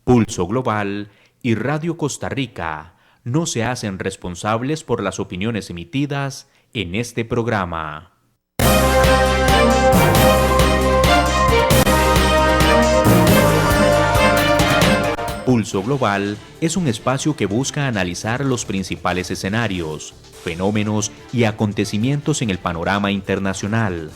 Pulso Global y Radio Costa Rica no se hacen responsables por las opiniones emitidas en este programa. Pulso Global es un espacio que busca analizar los principales escenarios, fenómenos y acontecimientos en el panorama internacional,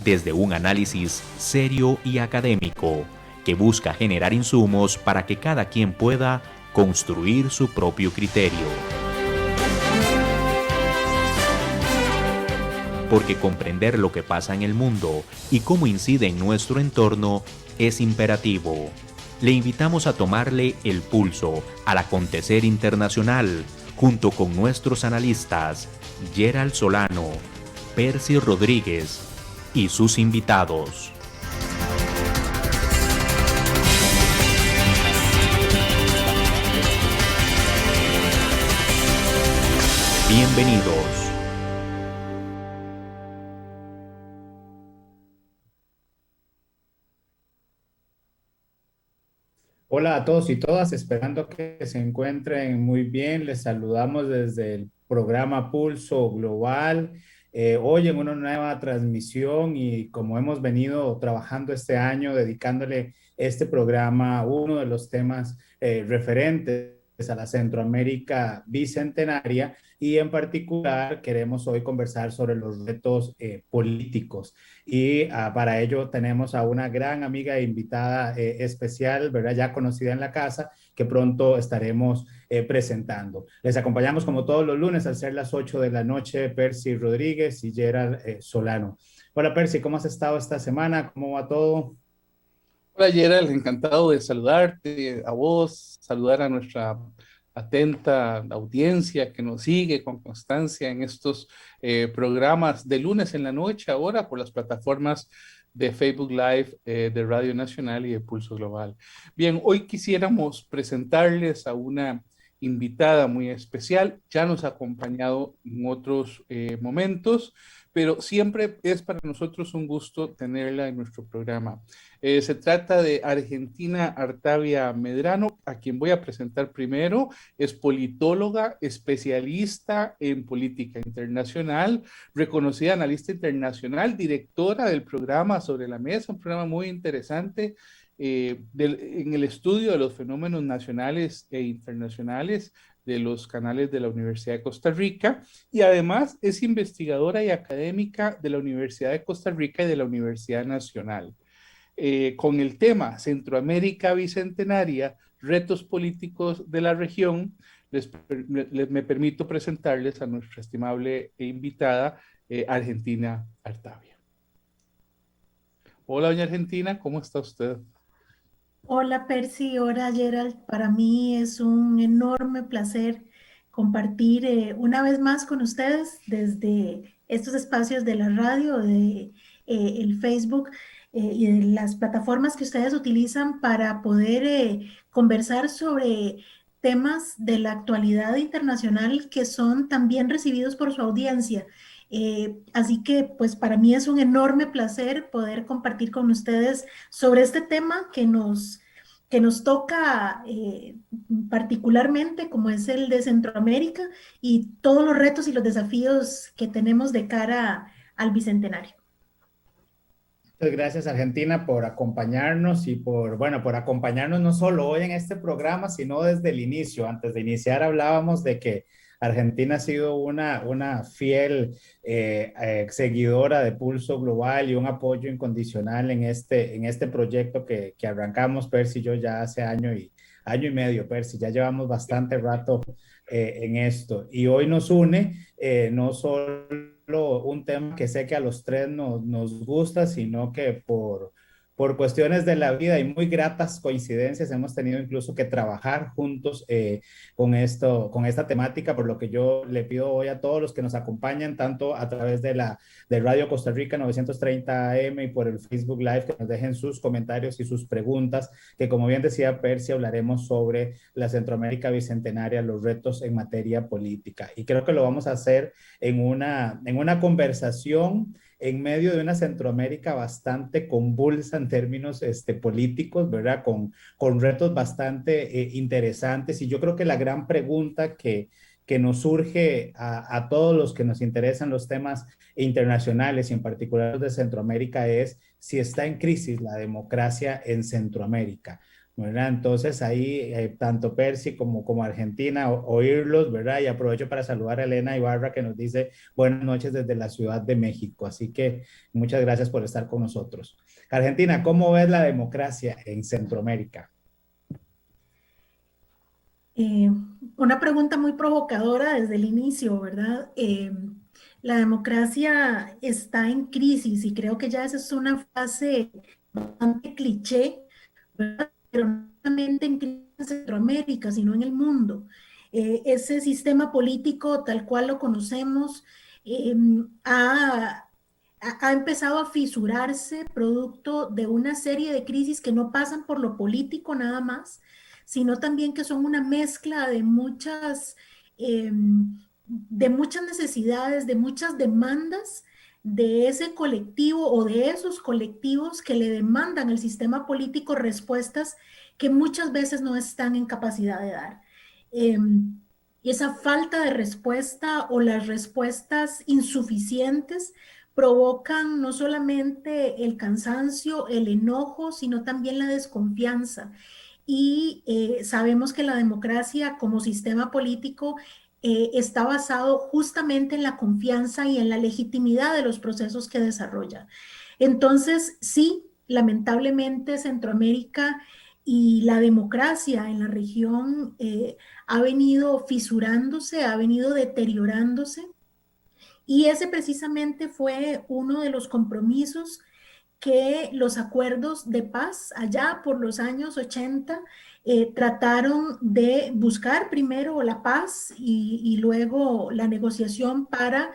desde un análisis serio y académico, que busca generar insumos para que cada quien pueda construir su propio criterio. Porque comprender lo que pasa en el mundo y cómo incide en nuestro entorno es imperativo. Le invitamos a tomarle el pulso al acontecer internacional junto con nuestros analistas Gerald Solano, Percy Rodríguez y sus invitados. Bienvenidos. Hola a todos y todas, esperando que se encuentren muy bien. Les saludamos desde el programa Pulso Global. Hoy en una nueva transmisión y como hemos venido trabajando este año, dedicándole este programa a uno de los temas referentes a la Centroamérica bicentenaria y en particular queremos hoy conversar sobre los retos políticos. Y para ello tenemos a una gran amiga e invitada especial, ¿verdad? Ya conocida en la casa, que pronto estaremos presentando. Les acompañamos como todos los lunes al ser las 8 de la noche, Percy Rodríguez y Gerald Solano. Hola Percy, ¿cómo has estado esta semana? ¿Cómo va todo? Hola Gerald, encantado de saludarte, a vos, saludar a nuestra atenta audiencia que nos sigue con constancia en estos programas de lunes en la noche, ahora por las plataformas de Facebook Live, de Radio Nacional y de Pulso Global. Bien, hoy quisiéramos presentarles a una invitada muy especial, ya nos ha acompañado en otros momentos, pero siempre es para nosotros un gusto tenerla en nuestro programa. Se trata de Argentina Artavia Medrano, a quien voy a presentar primero. Es politóloga, especialista en política internacional, reconocida analista internacional, directora del programa Sobre la Mesa, un programa muy interesante en el estudio de los fenómenos nacionales e internacionales de los canales de la Universidad de Costa Rica, y además es investigadora y académica de la Universidad de Costa Rica y de la Universidad Nacional, con el tema Centroamérica Bicentenaria, retos políticos de la región. Me permito presentarles a nuestra estimable invitada, Argentina Artavia. Hola, doña Argentina, ¿cómo está usted? Hola Percy, hola Gerald. Para mí es un enorme placer compartir una vez más con ustedes desde estos espacios de la radio, de el Facebook y de las plataformas que ustedes utilizan para poder conversar sobre temas de la actualidad internacional que son también recibidos por su audiencia. Así que pues para mí es un enorme placer poder compartir con ustedes sobre este tema que nos toca particularmente, como es el de Centroamérica y todos los retos y los desafíos que tenemos de cara al Bicentenario. Muchas gracias Argentina por acompañarnos y bueno, por acompañarnos no solo hoy en este programa, sino desde el inicio. Antes de iniciar hablábamos de que Argentina ha sido una fiel seguidora de Pulso Global y un apoyo incondicional en este proyecto que arrancamos, Percy y yo, ya hace año y medio, Percy, ya llevamos bastante rato en esto. Y hoy nos une no solo un tema que sé que a los tres nos gusta, sino que por cuestiones de la vida y muy gratas coincidencias hemos tenido incluso que trabajar juntos con esta temática, por lo que yo le pido hoy a todos los que nos acompañan, tanto a través de Radio Costa Rica 930 AM y por el Facebook Live, que nos dejen sus comentarios y sus preguntas, que como bien decía Percy, hablaremos sobre la Centroamérica Bicentenaria, los retos en materia política. Y creo que lo vamos a hacer en una conversación en medio de una Centroamérica bastante convulsa en términos políticos, ¿verdad? Con retos bastante interesantes. Y yo creo que la gran pregunta que nos surge a todos los que nos interesan los temas internacionales y en particular los de Centroamérica es si está en crisis la democracia en Centroamérica. ¿Verdad? Entonces ahí tanto Percy como Argentina, oírlos, ¿verdad? Y aprovecho para saludar a Elena Ibarra que nos dice buenas noches desde la Ciudad de México. Así que muchas gracias por estar con nosotros. Argentina, ¿cómo ves la democracia en Centroamérica? Eh, una pregunta muy provocadora desde el inicio, ¿verdad? La democracia está en crisis y creo que ya esa es una frase bastante cliché, ¿verdad? Pero no solamente en crisis en Centroamérica, sino en el mundo. Ese sistema político tal cual lo conocemos eh, ha, ha empezado a fisurarse producto de una serie de crisis que no pasan por lo político nada más, sino también que son una mezcla de muchas necesidades, de muchas demandas de ese colectivo o de esos colectivos que le demandan al sistema político respuestas que muchas veces no están en capacidad de dar. Eh, y esa falta de respuesta o las respuestas insuficientes provocan no solamente el cansancio, el enojo, sino también la desconfianza. Y sabemos que la democracia como sistema político está basado justamente en la confianza y en la legitimidad de los procesos que desarrolla. Entonces, sí, lamentablemente Centroamérica y la democracia en la región ha venido fisurándose, ha venido deteriorándose, y ese precisamente fue uno de los compromisos que los acuerdos de paz allá por los años 80 trataron de buscar primero la paz y luego la negociación para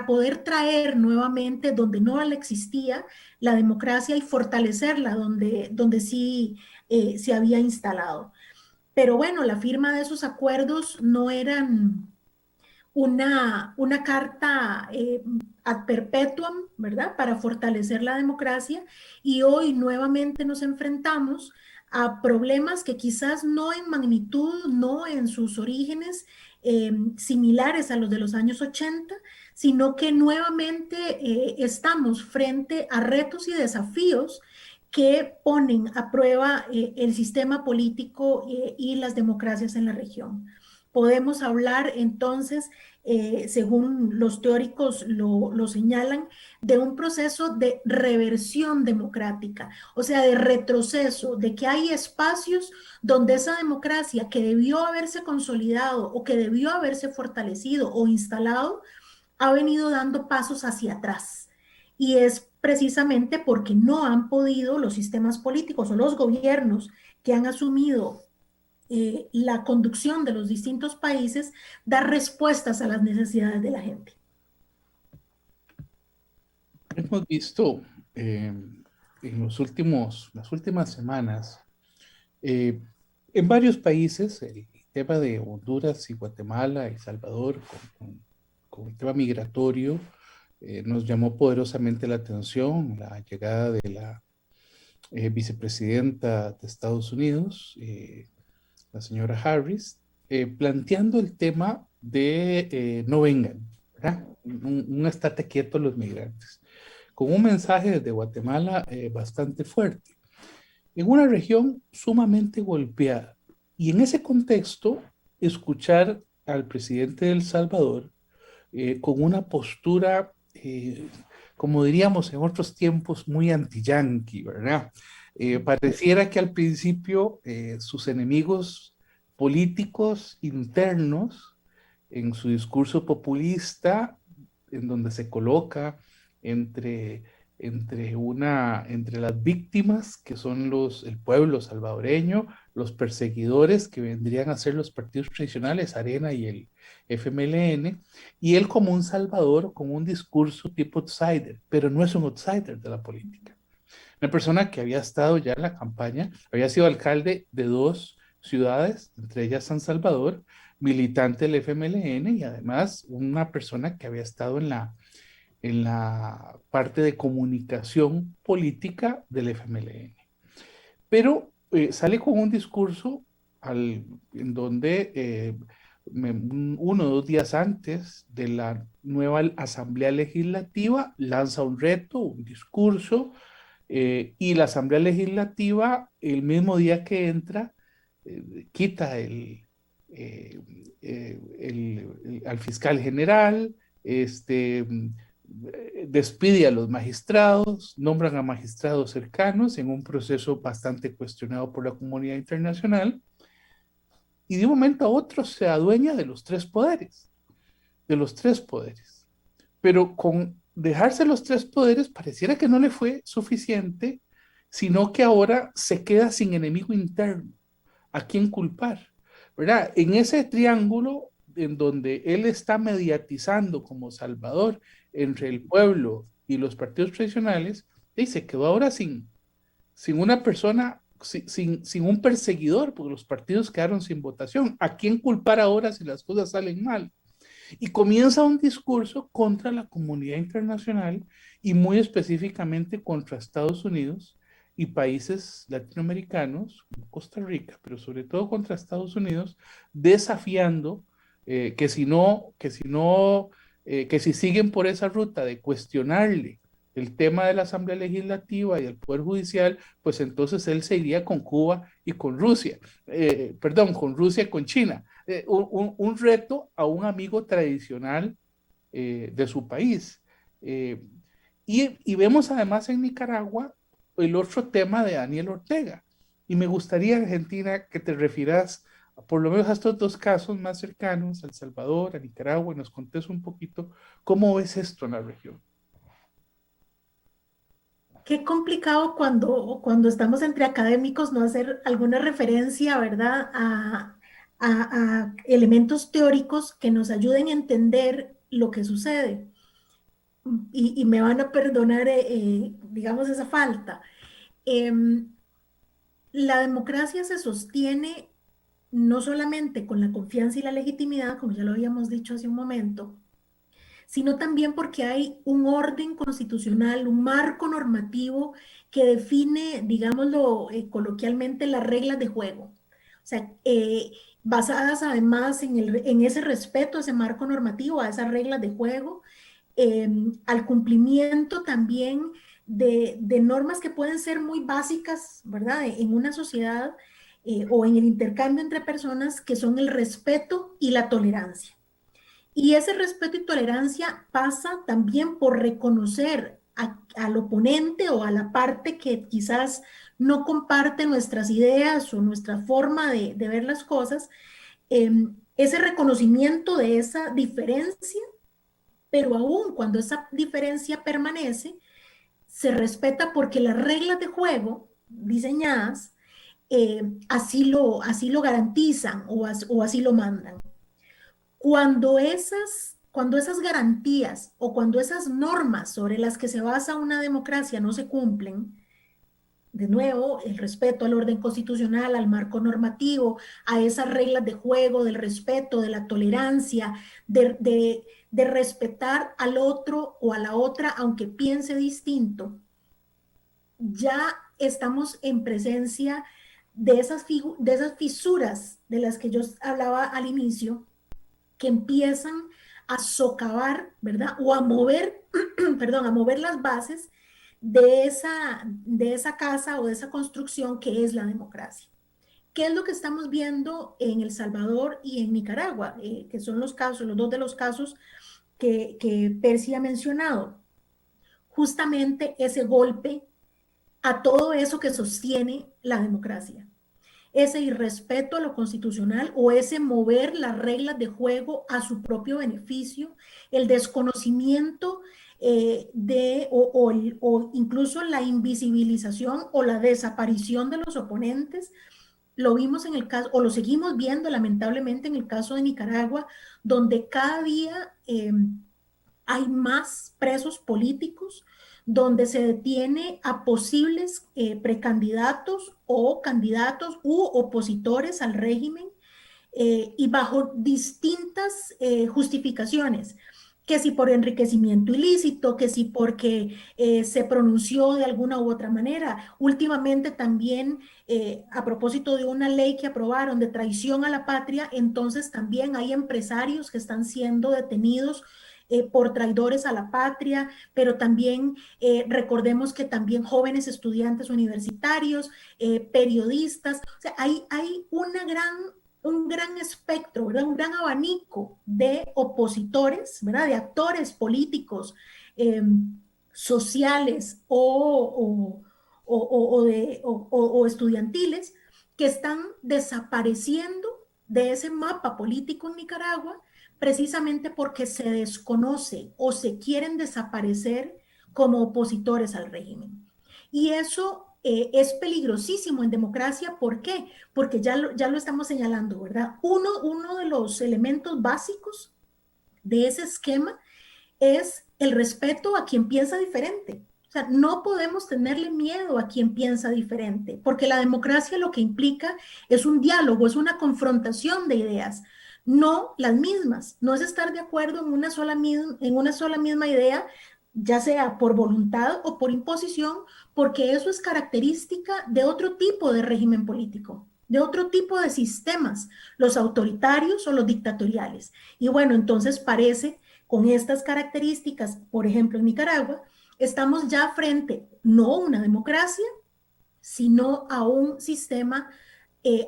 poder traer nuevamente donde no la existía la democracia y fortalecerla donde sí se había instalado. Pero bueno, la firma de esos acuerdos no eran una carta ad perpetuum, ¿verdad? Para fortalecer la democracia, y hoy nuevamente nos enfrentamos a problemas que quizás no en magnitud, no en sus orígenes similares a los de los años 80, sino que nuevamente estamos frente a retos y desafíos que ponen a prueba el sistema político y las democracias en la región. Podemos hablar entonces, según los teóricos lo señalan, de un proceso de reversión democrática, o sea, de retroceso, de que hay espacios donde esa democracia que debió haberse consolidado o que debió haberse fortalecido o instalado, ha venido dando pasos hacia atrás. Y es precisamente porque no han podido los sistemas políticos o los gobiernos que han asumido la conducción de los distintos países dar respuestas a las necesidades de la gente. Hemos visto en las últimas semanas eh, en varios países el tema de Honduras y Guatemala y Salvador con el tema migratorio nos llamó poderosamente la atención la llegada de la vicepresidenta de Estados Unidos, la señora Harris, planteando el tema de no vengan, ¿verdad? Un estate quieto a los migrantes, con un mensaje desde Guatemala bastante fuerte, en una región sumamente golpeada. Y en ese contexto, escuchar al presidente de El Salvador con una postura, como diríamos en otros tiempos, muy anti-yanqui, ¿verdad? Pareciera que al principio sus enemigos políticos internos, en su discurso populista, en donde se coloca entre, entre las víctimas, que son el pueblo salvadoreño, los perseguidores, que vendrían a ser los partidos tradicionales, Arena y el FMLN, y él como un salvador, con un discurso tipo outsider, pero no es un outsider de la política. Una persona que había estado ya en la campaña, había sido alcalde de 2 ciudades, entre ellas San Salvador, militante del FMLN y además una persona que había estado en la parte de comunicación política del FMLN. Pero sale con un discurso en donde 1 o 2 días antes de la nueva Asamblea Legislativa lanza un reto, un discurso, y la Asamblea Legislativa el mismo día que entra quita al fiscal general, despide a los magistrados, nombran a magistrados cercanos en un proceso bastante cuestionado por la comunidad internacional, y de un momento a otro se adueña de los 3 poderes, pero con dejarse los 3 poderes pareciera que no le fue suficiente, sino que ahora se queda sin enemigo interno. ¿A quién culpar? ¿Verdad? En ese triángulo en donde él está mediatizando como salvador entre el pueblo y los partidos tradicionales, y se quedó ahora sin una persona, sin un perseguidor, porque los partidos quedaron sin votación. ¿A quién culpar ahora si las cosas salen mal? Y comienza un discurso contra la comunidad internacional y muy específicamente contra Estados Unidos y países latinoamericanos, como Costa Rica, pero sobre todo contra Estados Unidos, desafiando que si siguen por esa ruta de cuestionarle el tema de la Asamblea Legislativa y el Poder Judicial, pues entonces él se iría con Cuba y con Rusia, con Rusia y con China. Un reto a un amigo tradicional de su país. Y vemos además en Nicaragua el otro tema de Daniel Ortega. Y me gustaría, Argentina, que te refieras por lo menos a estos 2 casos más cercanos, a El Salvador, a Nicaragua, y nos contes un poquito cómo ves esto en la región. Qué complicado cuando estamos entre académicos no hacer alguna referencia, ¿verdad?, a elementos teóricos que nos ayuden a entender lo que sucede. Y me van a perdonar, digamos, esa falta. Em, la democracia se sostiene no solamente con la confianza y la legitimidad, como ya lo habíamos dicho hace un momento, sino también porque hay un orden constitucional, un marco normativo que define, digámoslo coloquialmente, las reglas de juego. O sea, basadas además en ese respeto a ese marco normativo, a esas reglas de juego, al cumplimiento también de normas que pueden ser muy básicas, ¿verdad?, en una sociedad o en el intercambio entre personas, que son el respeto y la tolerancia. Y ese respeto y tolerancia pasa también por reconocer al oponente o a la parte que quizás no comparte nuestras ideas o nuestra forma de ver las cosas, ese reconocimiento de esa diferencia, pero aún cuando esa diferencia permanece, se respeta porque las reglas de juego diseñadas así lo garantizan o así lo mandan. Cuando esas garantías o cuando esas normas sobre las que se basa una democracia no se cumplen, de nuevo, el respeto al orden constitucional, al marco normativo, a esas reglas de juego, del respeto, de la tolerancia, de respetar al otro o a la otra, aunque piense distinto, ya estamos en presencia de esas fisuras de las que yo hablaba al inicio, que empiezan a socavar, ¿verdad? O a mover, perdón, a mover las bases de esa casa o de esa construcción que es la democracia. ¿Qué es lo que estamos viendo en El Salvador y en Nicaragua? Que son los 2 de los casos que Percy ha mencionado. Justamente ese golpe a todo eso que sostiene la democracia. Ese irrespeto a lo constitucional o ese mover las reglas de juego a su propio beneficio, el desconocimiento o incluso la invisibilización o la desaparición de los oponentes. Lo vimos en el caso, o lo seguimos viendo lamentablemente en el caso de Nicaragua, donde cada día hay más presos políticos, donde se detiene a posibles precandidatos o candidatos u opositores al régimen y bajo distintas justificaciones, que si por enriquecimiento ilícito, que si porque se pronunció de alguna u otra manera. Últimamente también, a propósito de una ley que aprobaron de traición a la patria, entonces también hay empresarios que están siendo detenidos por traidores a la patria, pero también recordemos que también jóvenes estudiantes universitarios, periodistas, o sea, hay un gran espectro, ¿verdad? Un gran abanico de opositores, ¿verdad? De actores políticos, sociales o estudiantiles que están desapareciendo de ese mapa político en Nicaragua precisamente porque se desconoce o se quieren desaparecer como opositores al régimen. Y eso es peligrosísimo en democracia. ¿Por qué? Porque ya lo estamos señalando, ¿verdad? Uno de los elementos básicos de ese esquema es el respeto a quien piensa diferente. O sea, no podemos tenerle miedo a quien piensa diferente, porque la democracia lo que implica es un diálogo, es una confrontación de ideas, no las mismas. No es estar de acuerdo en una sola misma idea, ya sea por voluntad o por imposición, porque eso es característica de otro tipo de régimen político, de otro tipo de sistemas, los autoritarios o los dictatoriales. Y bueno, entonces parece con estas características, por ejemplo, en Nicaragua, estamos ya frente no a una democracia, sino a un sistema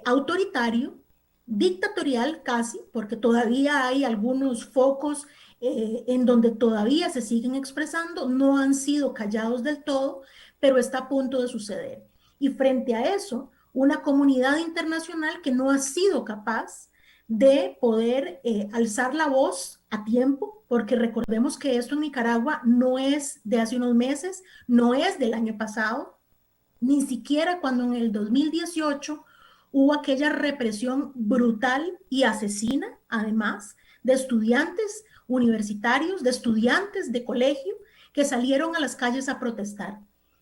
autoritario, dictatorial casi, porque todavía hay algunos focos en donde todavía se siguen expresando, no han sido callados del todo, pero está a punto de suceder. Y frente a eso, una comunidad internacional que no ha sido capaz de poder alzar la voz a tiempo, porque recordemos que esto en Nicaragua no es de hace unos meses, no es del año pasado, ni siquiera cuando en el 2018 hubo aquella represión brutal y asesina, además, de estudiantes universitarios, de estudiantes de colegio que salieron a las calles a protestar.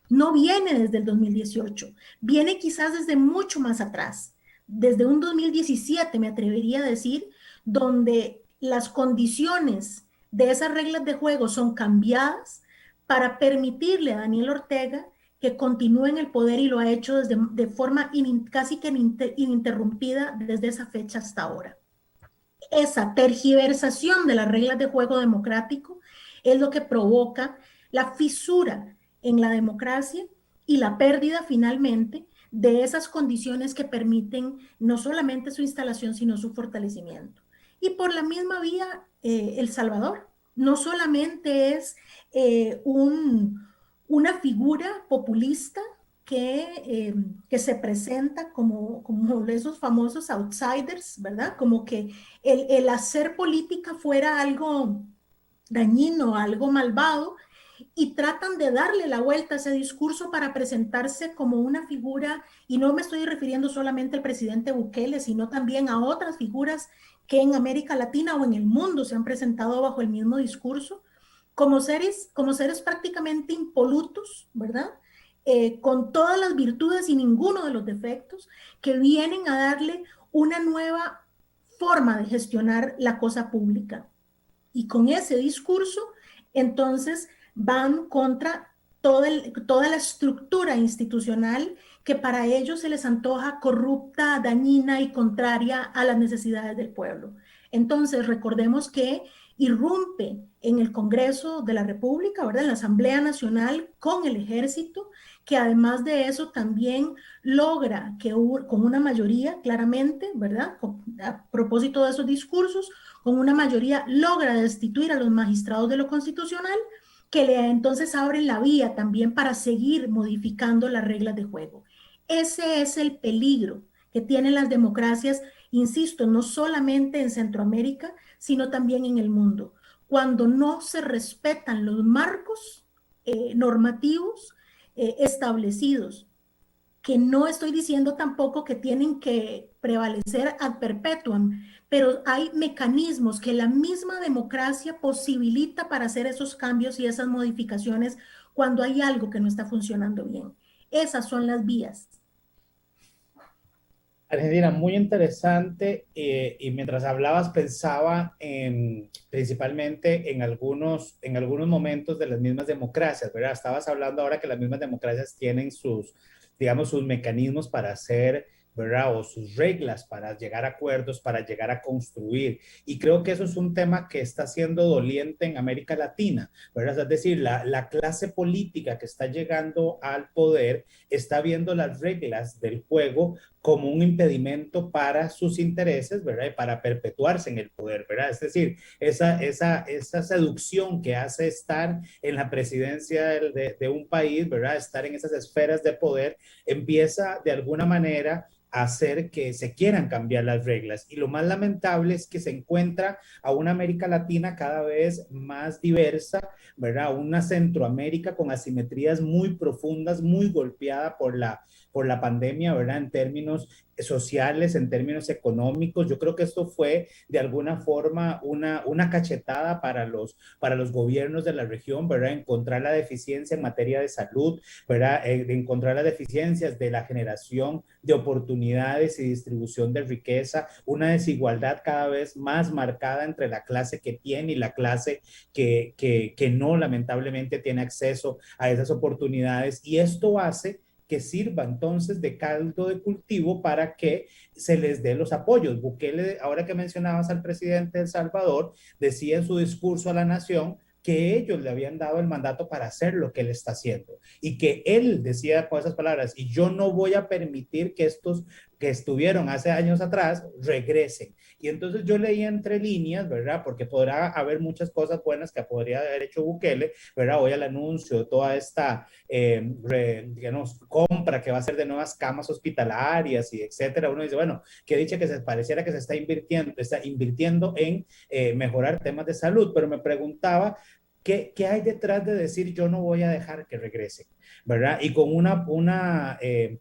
No viene desde el 2018, viene quizás desde mucho más atrás, desde un 2017 me atrevería a decir, donde las condiciones de esas reglas de juego son cambiadas para permitirle a Daniel Ortega que continúe en el poder, y lo ha hecho de forma casi que ininterrumpida desde esa fecha hasta ahora. Esa tergiversación de las reglas de juego democrático es lo que provoca la fisura en la democracia y la pérdida finalmente de esas condiciones que permiten no solamente su instalación, sino su fortalecimiento. Y por la misma vía, El Salvador no solamente es una figura populista que se presenta como esos famosos outsiders, ¿verdad? Como que el hacer política fuera algo dañino, algo malvado, y tratan de darle la vuelta a ese discurso para presentarse como una figura, y no me estoy refiriendo solamente al presidente Bukele, sino también a otras figuras que en América Latina o en el mundo se han presentado bajo el mismo discurso, como seres prácticamente impolutos, ¿verdad? Con todas las virtudes y ninguno de los defectos, que vienen a darle una nueva forma de gestionar la cosa pública. Y con ese discurso, entonces van contra toda la estructura institucional que para ellos se les antoja corrupta, dañina y contraria a las necesidades del pueblo. Entonces, recordemos que irrumpe en el Congreso de la República, ¿verdad? En la Asamblea Nacional con el ejército, que además de eso también logra que con una mayoría, claramente, ¿verdad? A propósito de esos discursos, con una mayoría logra destituir a los magistrados de lo constitucional, que le entonces abren la vía también para seguir modificando las reglas de juego. Ese es el peligro que tienen las democracias, insisto, no solamente en Centroamérica, sino también en el mundo, cuando no se respetan los marcos normativos establecidos, que no estoy diciendo tampoco que tienen que prevalecer ad perpetuum, pero hay mecanismos que la misma democracia posibilita para hacer esos cambios y esas modificaciones cuando hay algo que no está funcionando bien. Esas son las vías. Argentina, muy interesante, y mientras hablabas pensaba principalmente en algunos momentos de las mismas democracias, ¿verdad? Estabas hablando ahora que las mismas democracias tienen sus, digamos, sus mecanismos para hacer, ¿verdad? O sus reglas para llegar a acuerdos, para llegar a construir. Y creo que eso es un tema que está siendo doliente en América Latina, ¿verdad? Es decir, la clase política que está llegando al poder está viendo las reglas del juego como un impedimento para sus intereses, ¿verdad? Y para perpetuarse en el poder, ¿verdad? Es decir, esa seducción que hace estar en la presidencia de un país, ¿verdad? Estar en esas esferas de poder, empieza de alguna manera a hacer que se quieran cambiar las reglas. Y lo más lamentable es que se encuentra a una América Latina cada vez más diversa, ¿verdad? Una Centroamérica con asimetrías muy profundas, muy golpeada por la pandemia, ¿verdad? En términos sociales, en términos económicos. Yo creo que esto fue de alguna forma una cachetada para los gobiernos de la región, ¿verdad? Encontrar la deficiencia en materia de salud, ¿verdad? Encontrar las deficiencias de la generación de oportunidades y distribución de riqueza, una desigualdad cada vez más marcada entre la clase que tiene y la clase que no, lamentablemente, tiene acceso a esas oportunidades. Y esto hace que sirva entonces de caldo de cultivo para que se les dé los apoyos. Bukele, ahora que mencionabas al presidente de El Salvador, decía en su discurso a la nación que ellos le habían dado el mandato para hacer lo que él está haciendo y que él decía con esas palabras, y yo no voy a permitir que estos que estuvieron hace años atrás regresen. Y entonces yo leí entre líneas, ¿verdad? Porque podrá haber muchas cosas buenas que podría haber hecho Bukele, ¿verdad? Hoy el anuncio de toda esta, digamos, compra que va a ser de nuevas camas hospitalarias y etcétera. Uno dice, bueno, que dicha que se pareciera que se está invirtiendo en mejorar temas de salud, pero me preguntaba, ¿qué hay detrás de decir yo no voy a dejar que regresen? ¿Verdad? Y con un apoyo,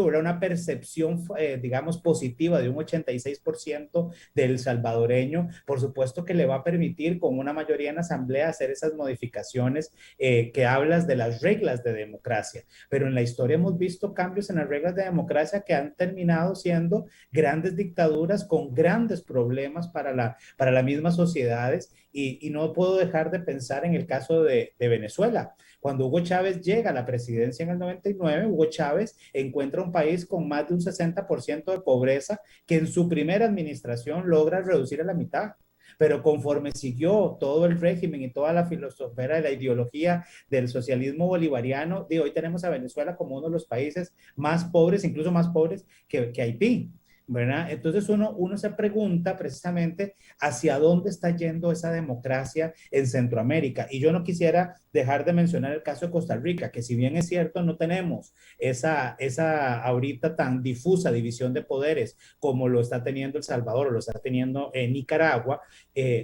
¿verdad? Una percepción, digamos, positiva de un 86% del salvadoreño, por supuesto que le va a permitir con una mayoría en la asamblea hacer esas modificaciones que hablas de las reglas de democracia. Pero en la historia hemos visto cambios en las reglas de democracia que han terminado siendo grandes dictaduras con grandes problemas para las mismas sociedades. Y no puedo dejar de pensar en el caso de Venezuela. Cuando Hugo Chávez llega a la presidencia en el 99, Hugo Chávez encuentra un país con más de un 60% de pobreza que en su primera administración logra reducir a la mitad. Pero conforme siguió todo el régimen y toda la filosofía de la ideología del socialismo bolivariano, de hoy tenemos a Venezuela como uno de los países más pobres, incluso más pobres que Haití. ¿Verdad? Entonces uno se pregunta precisamente hacia dónde está yendo esa democracia en Centroamérica. Y yo no quisiera dejar de mencionar el caso de Costa Rica, que si bien es cierto no tenemos esa ahorita tan difusa división de poderes como lo está teniendo El Salvador o lo está teniendo en Nicaragua,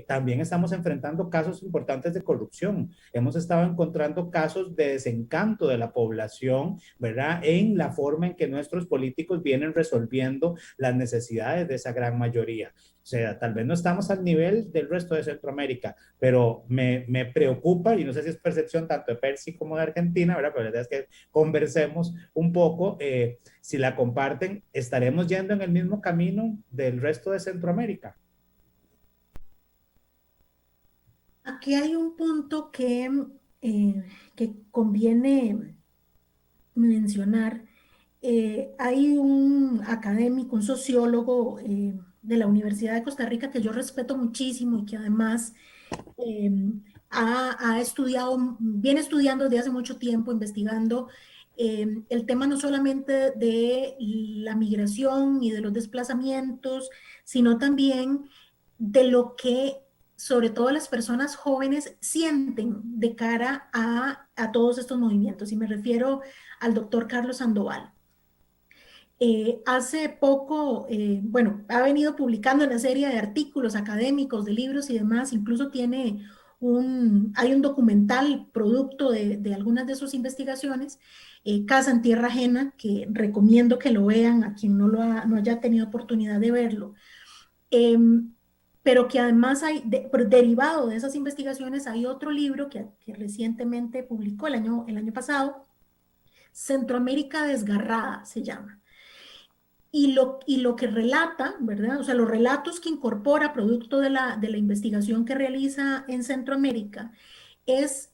también estamos enfrentando casos importantes de corrupción. Hemos estado encontrando casos de desencanto de la población, ¿verdad? En la forma en que nuestros políticos vienen resolviendo las necesidades de esa gran mayoría. O sea, tal vez no estamos al nivel del resto de Centroamérica, pero me preocupa, y no sé si es percepción tanto de Percy como de Argentina, ¿verdad? Pero la verdad es que conversemos un poco, si la comparten, ¿estaremos yendo en el mismo camino del resto de Centroamérica? Aquí hay un punto que conviene mencionar. Hay un académico, un sociólogo de la Universidad de Costa Rica que yo respeto muchísimo y que además eh, ha estudiado, viene estudiando desde hace mucho tiempo, investigando el tema no solamente de la migración y de los desplazamientos, sino también de lo que sobre todo las personas jóvenes sienten de cara a todos estos movimientos. Y me refiero al doctor Carlos Sandoval. Hace poco, bueno, ha venido publicando una serie de artículos académicos, de libros y demás, incluso hay un documental producto de algunas de sus investigaciones, Casa en Tierra Ajena, que recomiendo que lo vean a quien no haya tenido oportunidad de verlo. Pero que además derivado de esas investigaciones, hay otro libro que recientemente publicó el año pasado, Centroamérica Desgarrada se llama. y lo que relata, ¿verdad? O sea, los relatos que incorpora producto de la investigación que realiza en Centroamérica es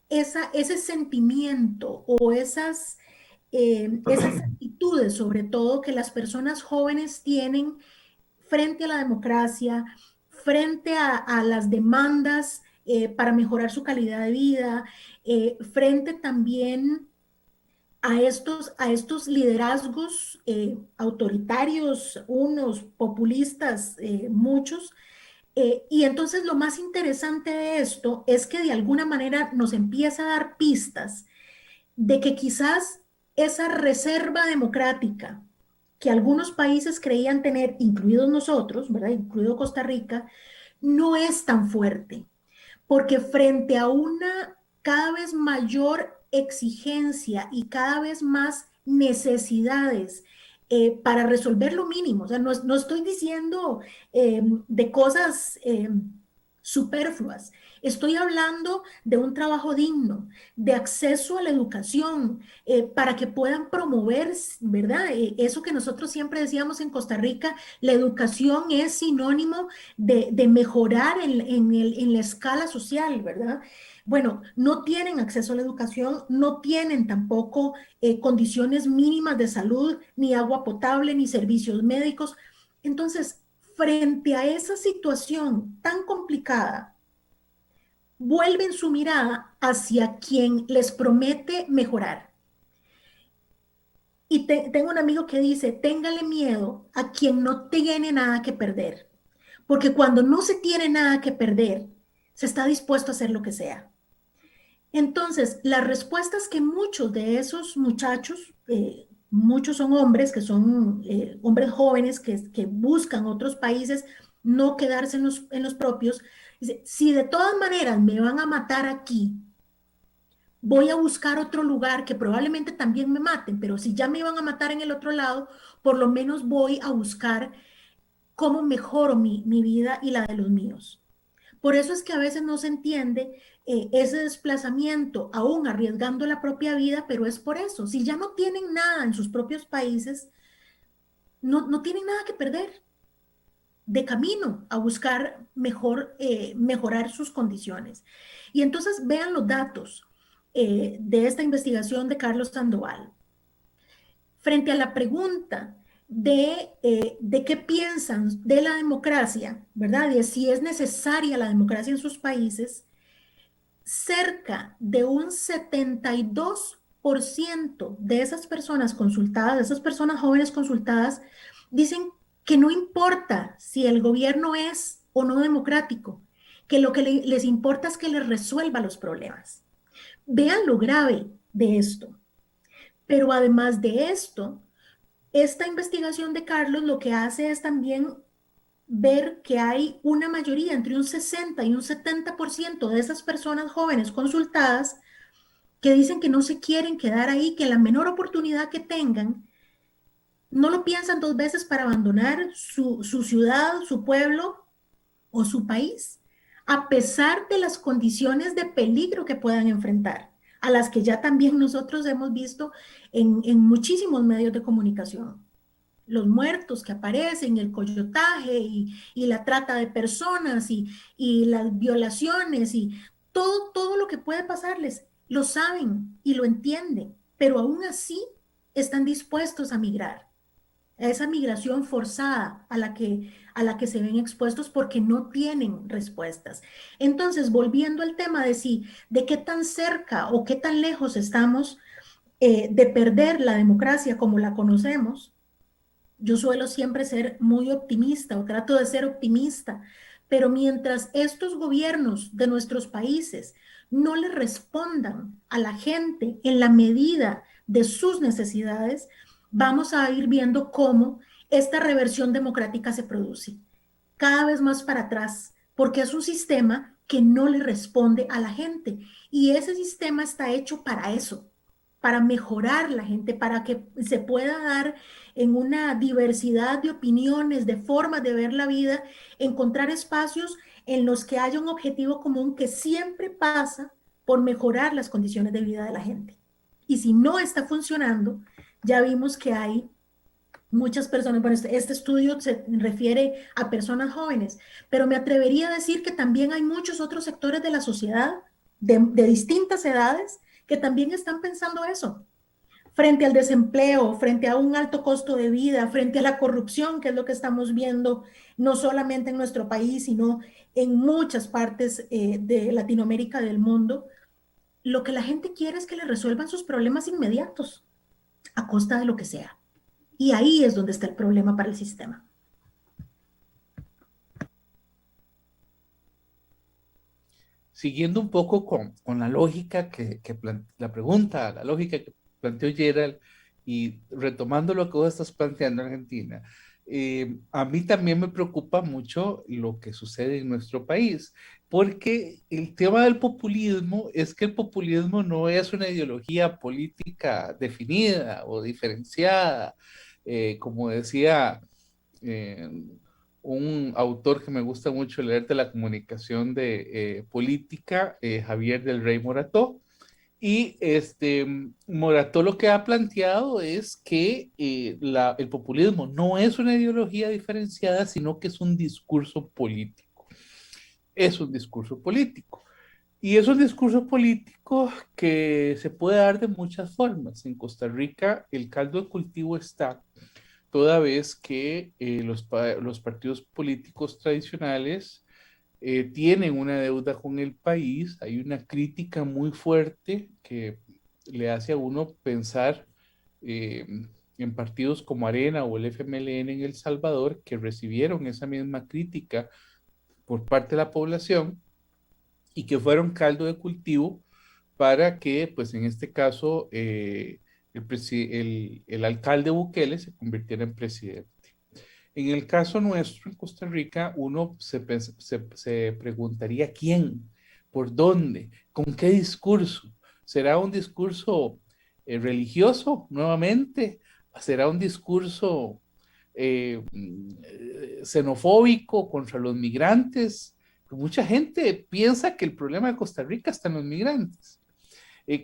ese sentimiento o esas actitudes, sobre todo, que las personas jóvenes tienen frente a la democracia, frente a las demandas para mejorar su calidad de vida, frente también a estos liderazgos autoritarios, unos populistas, muchos. Y entonces lo más interesante de esto es que de alguna manera nos empieza a dar pistas de que quizás esa reserva democrática que algunos países creían tener, incluidos nosotros, ¿verdad? Incluido Costa Rica, no es tan fuerte, porque frente a una cada vez mayor exigencia y cada vez más necesidades para resolver lo mínimo, o sea, no estoy diciendo de cosas superfluas, estoy hablando de un trabajo digno, de acceso a la educación, para que puedan promover, ¿verdad? Eso que nosotros siempre decíamos en Costa Rica, la educación es sinónimo de mejorar en la escala social, ¿verdad? Bueno, no tienen acceso a la educación, no tienen tampoco condiciones mínimas de salud, ni agua potable, ni servicios médicos. Entonces, frente a esa situación tan complicada, vuelven su mirada hacia quien les promete mejorar. Y tengo un amigo que dice, téngale miedo a quien no tiene nada que perder, porque cuando no se tiene nada que perder, se está dispuesto a hacer lo que sea. Entonces, las respuestas que muchos de esos muchachos, muchos son hombres, que son hombres jóvenes que buscan otros países, no quedarse en los propios, dice, si de todas maneras me van a matar aquí, voy a buscar otro lugar que probablemente también me maten, pero si ya me iban a matar en el otro lado, por lo menos voy a buscar cómo mejoro mi vida y la de los míos. Por eso es que a veces no se entiende ese desplazamiento, aún arriesgando la propia vida, pero es por eso. Si ya no tienen nada en sus propios países, no tienen nada que perder de camino a buscar mejorar sus condiciones. Y entonces vean los datos de esta investigación de Carlos Sandoval. Frente a la pregunta de qué piensan de la democracia, ¿verdad? De si es necesaria la democracia en sus países, cerca de un 72% de esas personas consultadas, de esas personas jóvenes consultadas, dicen que no importa si el gobierno es o no democrático, que lo que les importa es que les resuelva los problemas. Vean lo grave de esto. Pero además de esto, esta investigación de Carlos lo que hace es también ver que hay una mayoría, entre un 60 y un 70% de esas personas jóvenes consultadas que dicen que no se quieren quedar ahí, que la menor oportunidad que tengan, no lo piensan dos veces para abandonar su ciudad, su pueblo o su país, a pesar de las condiciones de peligro que puedan enfrentar, a las que ya también nosotros hemos visto en muchísimos medios de comunicación. Los muertos que aparecen, el coyotaje y la trata de personas y las violaciones y todo lo que puede pasarles, lo saben y lo entienden, pero aún así están dispuestos a migrar, a esa migración forzada a la que se ven expuestos porque no tienen respuestas. Entonces, volviendo al tema de qué tan cerca o qué tan lejos estamos de perder la democracia como la conocemos, yo suelo siempre ser muy optimista o trato de ser optimista, pero mientras estos gobiernos de nuestros países no le respondan a la gente en la medida de sus necesidades, vamos a ir viendo cómo esta reversión democrática se produce cada vez más para atrás, porque es un sistema que no le responde a la gente y ese sistema está hecho para eso, para mejorar la gente, para que se pueda dar en una diversidad de opiniones, de formas de ver la vida, encontrar espacios en los que haya un objetivo común que siempre pasa por mejorar las condiciones de vida de la gente. Y si no está funcionando, ya vimos que hay Muchas personas, bueno, este estudio se refiere a personas jóvenes, pero me atrevería a decir que también hay muchos otros sectores de la sociedad, de distintas edades, que también están pensando eso. Frente al desempleo, frente a un alto costo de vida, frente a la corrupción, que es lo que estamos viendo no solamente en nuestro país, sino en muchas partes de Latinoamérica, del mundo, lo que la gente quiere es que le resuelvan sus problemas inmediatos, a costa de lo que sea. Y ahí es donde está el problema para el sistema. Siguiendo un poco con la lógica la pregunta, la lógica que planteó Gerald, y retomando lo que vos estás planteando en Argentina, a mí también me preocupa mucho lo que sucede en nuestro país, porque el tema del populismo es que el populismo no es una ideología política definida o diferenciada, como decía eh, un autor que me gusta mucho leer de la comunicación de política, Javier del Rey Morató. Y Morató lo que ha planteado es que el populismo no es una ideología diferenciada, sino que es un discurso político. Es un discurso político. Y es un discurso político que se puede dar de muchas formas. En Costa Rica el caldo de cultivo está toda vez que los partidos políticos tradicionales tienen una deuda con el país. Hay una crítica muy fuerte que le hace a uno pensar eh, en partidos como Arena o el FMLN en El Salvador, que recibieron esa misma crítica por parte de la población y que fueron caldo de cultivo para que, pues en este caso, el alcalde Bukele se convirtiera en presidente. En el caso nuestro, en Costa Rica, uno se preguntaría quién, por dónde, con qué discurso. ¿Será un discurso religioso nuevamente? ¿Será un discurso xenofóbico contra los migrantes? Mucha gente piensa que el problema de Costa Rica está en los migrantes.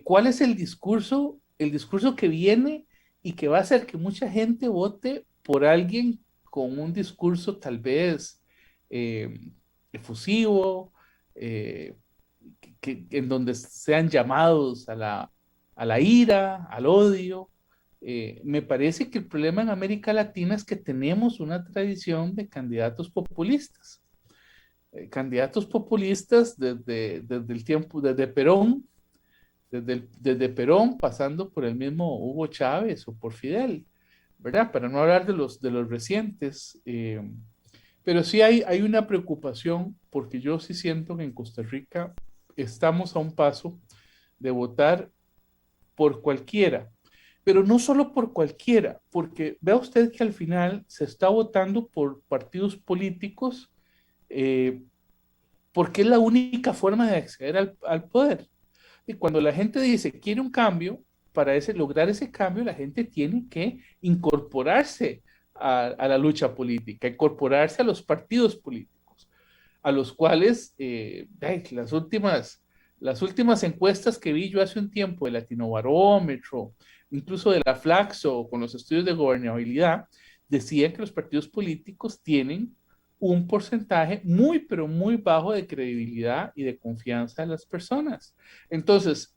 ¿Cuál es el discurso? El discurso que viene y que va a hacer que mucha gente vote por alguien con un discurso tal vez efusivo, en donde sean llamados a la ira, al odio. Me parece que el problema en América Latina es que tenemos una tradición de candidatos populistas. Candidatos populistas desde el tiempo, desde Perón, pasando por el mismo Hugo Chávez o por Fidel, ¿verdad? Para no hablar de los recientes. Pero sí hay una preocupación, porque yo sí siento que en Costa Rica estamos a un paso de votar por cualquiera, pero no solo por cualquiera, porque vea usted que al final se está votando por partidos políticos porque es la única forma de acceder al poder. Y cuando la gente dice quiere un cambio, para lograr ese cambio, la gente tiene que incorporarse a la lucha política, incorporarse a los partidos políticos, a los cuales las últimas encuestas que vi yo hace un tiempo de Latinobarómetro, incluso de la Flaxo, con los estudios de gobernabilidad, decían que los partidos políticos tienen un porcentaje muy, pero muy bajo de credibilidad y de confianza de las personas. Entonces,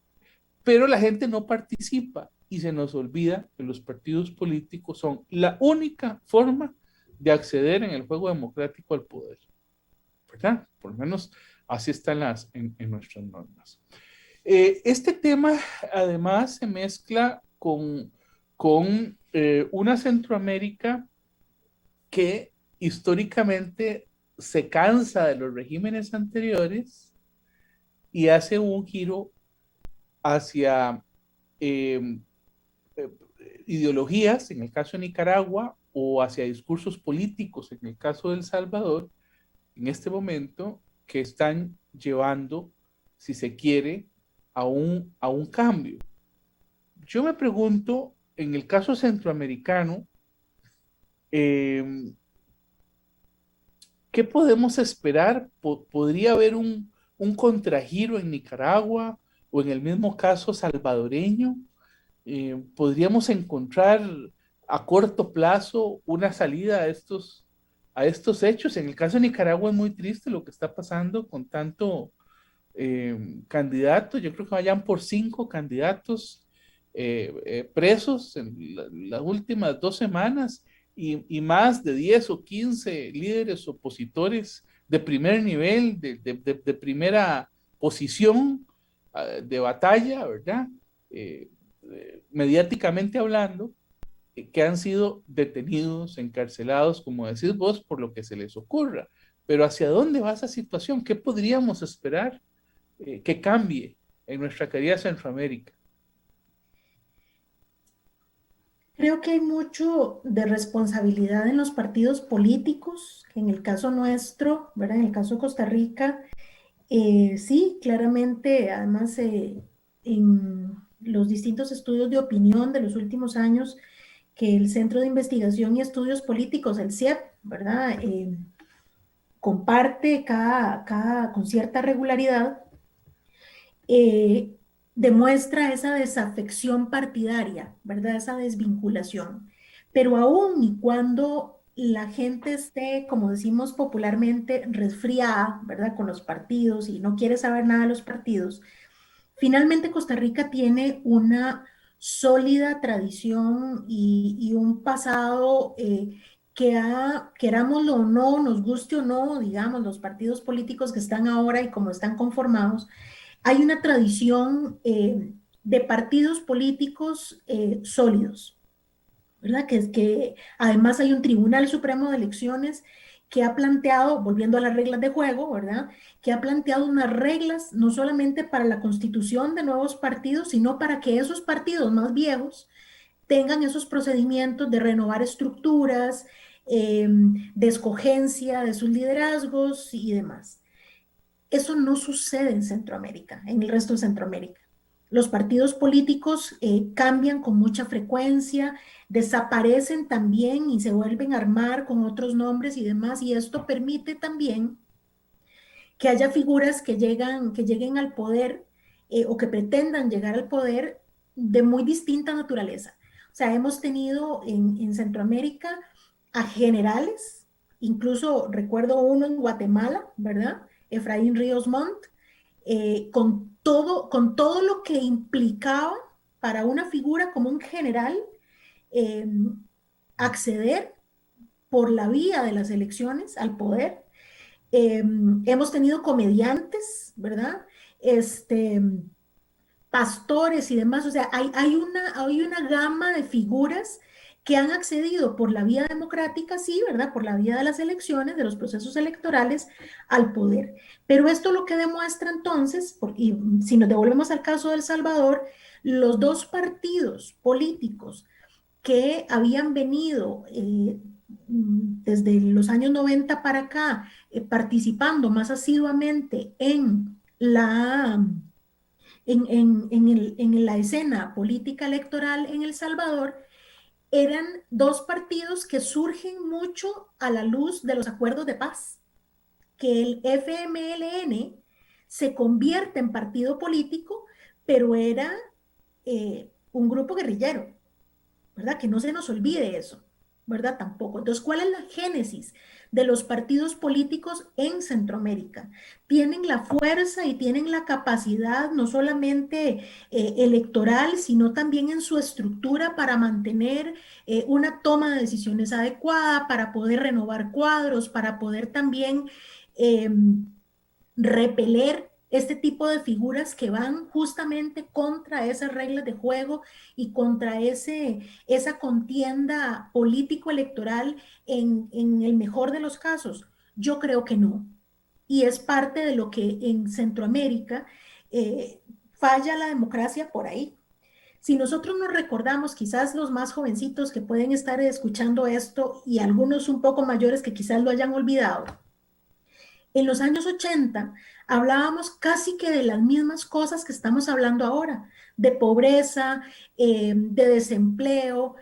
pero la gente no participa y se nos olvida que los partidos políticos son la única forma de acceder en el juego democrático al poder, ¿verdad? Por lo menos así están en nuestras normas. Este tema además se mezcla con una Centroamérica que históricamente se cansa de los regímenes anteriores y hace un giro hacia ideologías, en el caso de Nicaragua, o hacia discursos políticos, en el caso de El Salvador, en este momento, que están llevando, si se quiere, a un cambio. Yo me pregunto, en el caso centroamericano, ¿qué podemos esperar? ¿Podría haber un contragiro en Nicaragua o en el mismo caso salvadoreño? ¿Podríamos encontrar a corto plazo una salida a estos hechos. En el caso de Nicaragua es muy triste lo que está pasando con tanto candidato. Yo creo que vayan por 5 candidatos presos en las últimas 2 semanas y más de 10 o 15 líderes opositores de primer nivel, de primera posición de batalla, ¿verdad? Mediáticamente hablando, que han sido detenidos, encarcelados, como decís vos, por lo que se les ocurra. Pero ¿hacia dónde va esa situación? ¿Qué podríamos esperar que cambie en nuestra querida Centroamérica? Creo que hay mucho de responsabilidad en los partidos políticos, que en el caso nuestro, ¿verdad? En el caso de Costa Rica, sí, claramente, además, en los distintos estudios de opinión de los últimos años, que el Centro de Investigación y Estudios Políticos, el CIEP, ¿verdad? Comparte con cierta regularidad, eh, demuestra esa desafección partidaria, ¿verdad? Esa desvinculación. Pero aún y cuando la gente esté, como decimos popularmente, resfriada, ¿verdad? Con los partidos y no quiere saber nada de los partidos, finalmente Costa Rica tiene una sólida tradición y un pasado querámoslo o no, nos guste o no, digamos, los partidos políticos que están ahora y como están conformados, hay una tradición de partidos políticos sólidos, ¿verdad? Que además hay un Tribunal Supremo de Elecciones que ha planteado, volviendo a las reglas de juego, ¿verdad? Que ha planteado unas reglas no solamente para la constitución de nuevos partidos, sino para que esos partidos más viejos tengan esos procedimientos de renovar estructuras, de escogencia de sus liderazgos y demás. Eso no sucede en Centroamérica, en el resto de Centroamérica. Los partidos políticos cambian con mucha frecuencia, desaparecen también y se vuelven a armar con otros nombres y demás, y esto permite también que haya figuras que lleguen al poder o que pretendan llegar al poder de muy distinta naturaleza. O sea, hemos tenido en Centroamérica a generales, incluso recuerdo uno en Guatemala, ¿verdad? Efraín Ríos Montt, con todo lo que implicaba para una figura como un general eh, acceder por la vía de las elecciones al poder. Hemos tenido comediantes, ¿verdad? Pastores y demás, o sea, hay una gama de figuras que han accedido por la vía democrática, sí, ¿verdad? Por la vía de las elecciones, de los procesos electorales, al poder. Pero esto lo que demuestra entonces, y si nos devolvemos al caso de El Salvador, los dos partidos políticos que habían venido desde los años 90 para acá, participando más asiduamente en la escena política electoral en El Salvador, eran dos partidos que surgen mucho a la luz de los acuerdos de paz, que el FMLN se convierte en partido político, pero era un grupo guerrillero, ¿verdad? Que no se nos olvide eso, ¿verdad? Tampoco. Entonces, ¿cuál es la génesis de los partidos políticos en Centroamérica? Tienen la fuerza y tienen la capacidad no solamente electoral, sino también en su estructura para mantener una toma de decisiones adecuada, para poder renovar cuadros, para poder también eh, repeler este tipo de figuras que van justamente contra esas reglas de juego y contra esa contienda político-electoral en el mejor de los casos. Yo creo que no. Y es parte de lo que en Centroamérica falla la democracia por ahí. Si nosotros nos recordamos, quizás los más jovencitos que pueden estar escuchando esto y algunos un poco mayores que quizás lo hayan olvidado, en los años 80 hablábamos casi que de las mismas cosas que estamos hablando ahora, de pobreza, de desempleo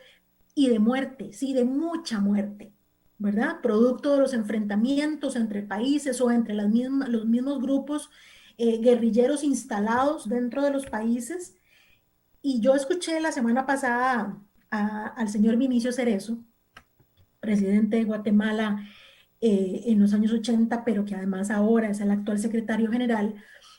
y de muerte, sí, de mucha muerte, ¿verdad? Producto de los enfrentamientos entre países o entre los mismos grupos guerrilleros instalados dentro de los países. Y yo escuché la semana pasada al señor Vinicio Cerezo, presidente de Guatemala en los años 80, pero que además ahora es el actual secretario general,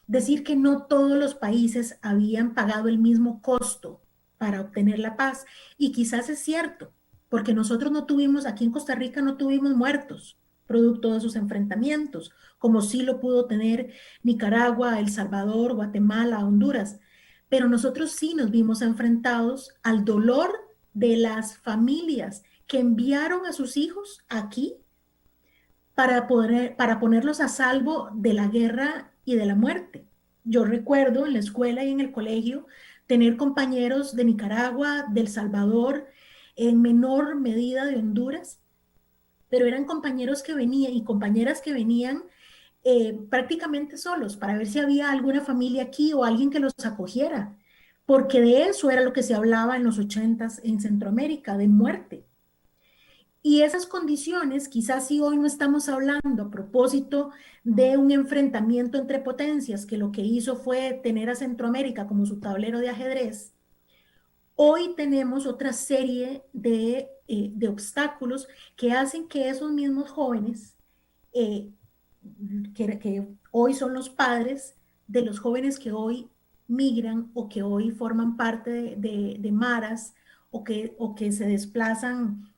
decir que no todos los países habían pagado el mismo costo para obtener la paz. Y quizás es cierto, porque nosotros no tuvimos, aquí en Costa Rica no tuvimos muertos producto de esos enfrentamientos, como sí lo pudo tener Nicaragua, El Salvador, Guatemala, Honduras. Pero nosotros sí nos vimos enfrentados al dolor de las familias que enviaron a sus hijos aquí para ponerlos a salvo de la guerra y de la muerte. Yo recuerdo en la escuela y en el colegio tener compañeros de Nicaragua, de El Salvador, en menor medida de Honduras, pero eran compañeros que venían y compañeras que venían prácticamente solos para ver si había alguna familia aquí o alguien que los acogiera, porque de eso era lo que se hablaba en los 80s en Centroamérica, de muerte. Y esas condiciones, quizás si hoy no estamos hablando a propósito de un enfrentamiento entre potencias, que lo que hizo fue tener a Centroamérica como su tablero de ajedrez, hoy tenemos otra serie de obstáculos que hacen que esos mismos jóvenes, eh, que hoy son los padres de los jóvenes que hoy migran o que hoy forman parte de maras o que se desplazan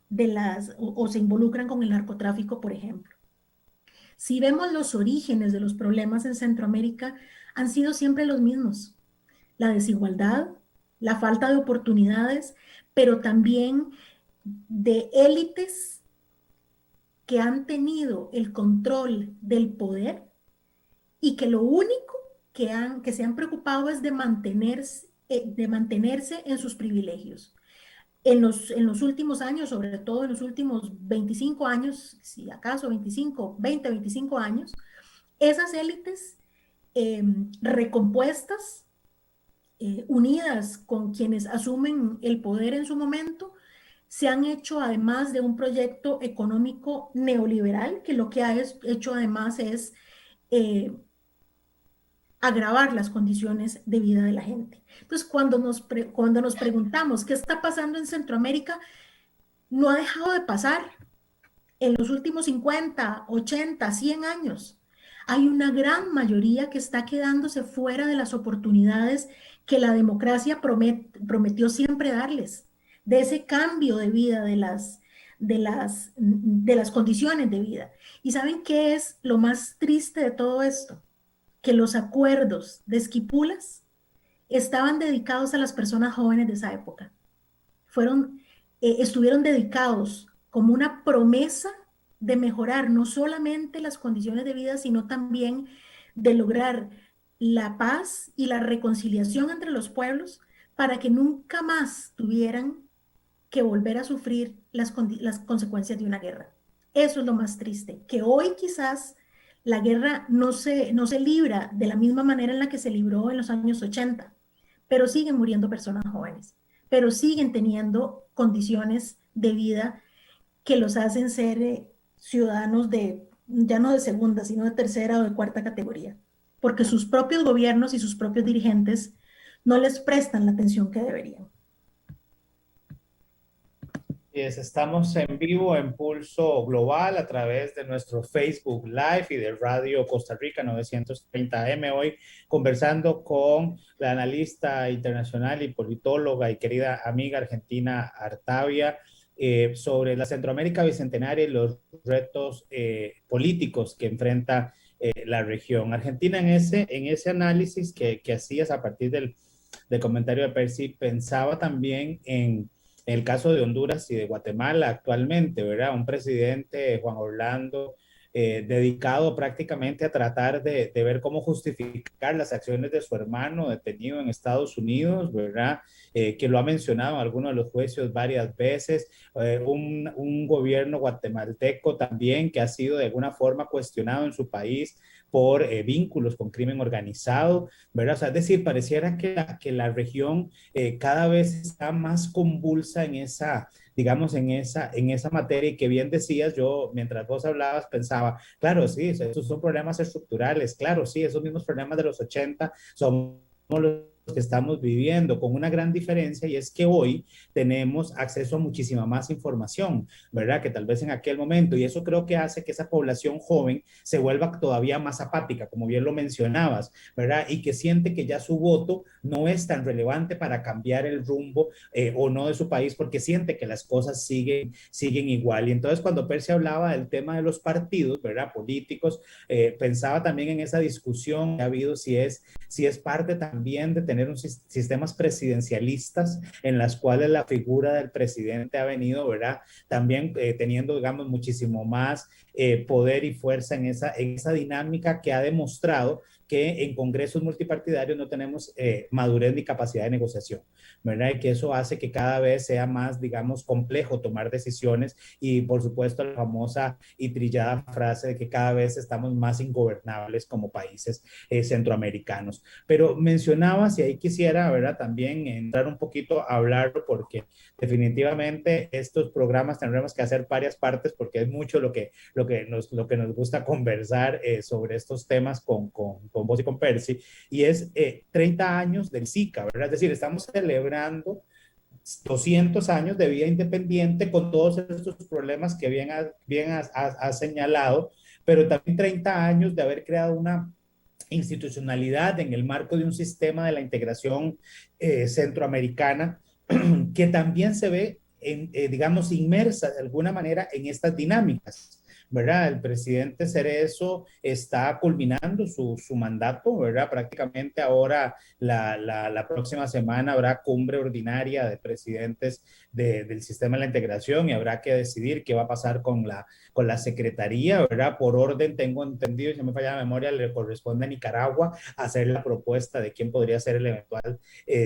o se involucran con el narcotráfico, por ejemplo. Si vemos los orígenes de los problemas en Centroamérica, han sido siempre los mismos: la desigualdad, la falta de oportunidades, pero también de élites que han tenido el control del poder y que lo único que se han preocupado es de mantenerse en sus privilegios. En los últimos años, sobre todo en los últimos 25 años, si acaso 25 años, esas élites recompuestas, unidas con quienes asumen el poder en su momento, se han hecho además de un proyecto económico neoliberal, que lo que ha hecho además es eh, agravar las condiciones de vida de la gente. Entonces, cuando nos preguntamos qué está pasando en Centroamérica, no ha dejado de pasar en los últimos 50, 80, 100 años. Hay una gran mayoría que está quedándose fuera de las oportunidades que la democracia prometió siempre darles, de ese cambio de vida, de las condiciones de vida. ¿Y saben qué es lo más triste de todo esto? Que los acuerdos de Esquipulas estaban dedicados a las personas jóvenes de esa época. Estuvieron dedicados como una promesa de mejorar no solamente las condiciones de vida, sino también de lograr la paz y la reconciliación entre los pueblos para que nunca más tuvieran que volver a sufrir las consecuencias de una guerra. Eso es lo más triste, que hoy quizás la guerra no se libra de la misma manera en la que se libró en los años 80, pero siguen muriendo personas jóvenes, pero siguen teniendo condiciones de vida que los hacen ser ciudadanos ya no de segunda, sino de tercera o de cuarta categoría, porque sus propios gobiernos y sus propios dirigentes no les prestan la atención que deberían. Estamos en vivo en Pulso Global a través de nuestro Facebook Live y de Radio Costa Rica 930M. Hoy conversando con la analista internacional y politóloga y querida amiga argentina Artavia sobre la Centroamérica bicentenaria y los retos políticos que enfrenta la región. Argentina, en ese análisis que hacías a partir del comentario de Percy, pensaba también en el caso de Honduras y de Guatemala actualmente, ¿verdad? Un presidente, Juan Orlando, dedicado prácticamente a tratar de ver cómo justificar las acciones de su hermano detenido en Estados Unidos, ¿verdad? Que lo ha mencionado en algunos de los juicios varias veces. Un gobierno guatemalteco también que ha sido de alguna forma cuestionado en su país por vínculos con crimen organizado, ¿verdad? O sea, es decir, pareciera que la región cada vez está más convulsa en esa, digamos, en esa materia, y que bien decías, yo mientras vos hablabas pensaba, claro, sí, esos son problemas estructurales, claro, sí, esos mismos problemas de los 80 son los que estamos viviendo, con una gran diferencia, y es que hoy tenemos acceso a muchísima más información, ¿verdad? Que tal vez en aquel momento, y eso creo que hace que esa población joven se vuelva todavía más apática, como bien lo mencionabas, ¿verdad? Y que siente que ya su voto no es tan relevante para cambiar el rumbo o no de su país, porque siente que las cosas siguen igual. Y entonces cuando Percy hablaba del tema de los partidos, ¿verdad? Políticos, pensaba también en esa discusión que ha habido si es parte también de tener un sistemas presidencialistas en las cuales la figura del presidente ha venido, ¿verdad? También teniendo, digamos, muchísimo más poder y fuerza en esa dinámica que ha demostrado que en congresos multipartidarios no tenemos madurez ni capacidad de negociación, ¿verdad? Y que eso hace que cada vez sea más, digamos, complejo tomar decisiones y, por supuesto, la famosa y trillada frase de que cada vez estamos más ingobernables como países centroamericanos. Pero mencionabas, y ahí quisiera, ¿verdad? También entrar un poquito a hablarlo porque definitivamente estos programas tendremos que hacer varias partes porque es mucho lo que nos gusta conversar sobre estos temas con vos y con Percy, y es 30 años del SICA, ¿verdad? Es decir, estamos celebrando 200 años de vida independiente con todos estos problemas que bien has señalado, pero también 30 años de haber creado una institucionalidad en el marco de un sistema de la integración centroamericana que también se ve, digamos, inmersa de alguna manera en estas dinámicas. ¿Verdad? El presidente Cerezo está culminando su mandato, ¿verdad? Prácticamente ahora la próxima semana habrá cumbre ordinaria de presidentes del sistema de la integración y habrá que decidir qué va a pasar con la secretaría, ¿verdad? Por orden, tengo entendido, y si me falla la memoria, le corresponde a Nicaragua hacer la propuesta de quién podría ser el eventual